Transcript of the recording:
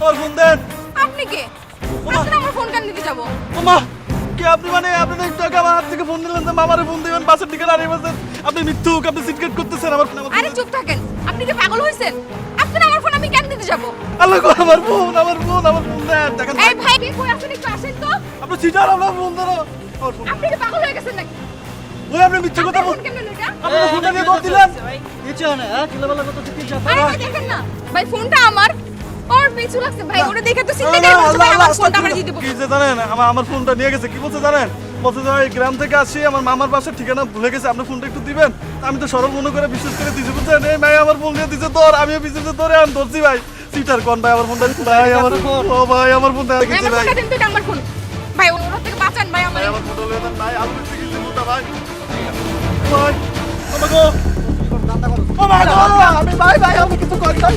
আমার ফোন দেন। আপনি কে? আপনি আমার ফোন কেন নিতে যাবো? ওমা কি আপনি মানে আপনি তো একটু আগে আমার হাত থেকে ফোন নিলেন যে মামারে ফোন দিবেন বাসের দিকে দাঁড়িয়ে বসেন। আপনি মিথ্যুক, আপনি সিটকেট করতেছেন আমার ফোন। আরে চুপ থাকেন, আপনি কি পাগল হয়েছেন? আপনার আমার ফোন আমি কেন নিতে যাবো? আল্লাহ গো, আমার ফোন দেন। দেখেন এই ভাই কই আছেন একটু আসেন তো। আপনি সিটার আমার ফোন ধরো। আমার ফোন আপনি কি পাগল হয়ে গেছেন নাকি? ওই আপনি মিথ্যে কথা আপনার বল। ফোন কেন নিলেন এটা? আপনি ফোনটা নিয়ে দৌড় দিলেন। কিছু না কিলোবেলা কত চিঠি আরে ভাই দেখেন না, ভাই ফোনটা আমার। ওর পিছু লাগছে ভাই, ওটা দেখে তো চিন্তা করে বলছে ভাই আমার ফোনটা আমরা দিতে কি বলছি। যে জানেন আমার ফোনটা নিয়ে গেছে। কি বলছে জানেন? বলছে যে এই গ্রাম থেকে আসি, আমার মামার বাসার ঠিকানা ভুলে গেছে, আপনি ফোনটা একটু দিবেন। আমি তো সরল মনে করে বিশ্বাস করে দিয়েছি, বুঝছেন? এই ভাই আমার ফোন দিয়ে দিছে তোর, আমিও বিশ্বাসে ধরে আমি ধরছি ভাই। সিটার কোন ভাই আমার ফোনটা ভাই আমার ও ভাই আমার ফোনটা ভাই গেছে আমার ভাই। ফোনটা দিন তো, এটা আমার ফোন। ভাই ওর থেকে বাঁচান ভাই আমার। ভাই আমার ফোনটা লয়ে দেন ভাই, আলু মিষ্টি কিনছি ফোনটা ভাই। ভাই আমাকে ও মা গো, আমি ভাই আমি কিছু করি নাই।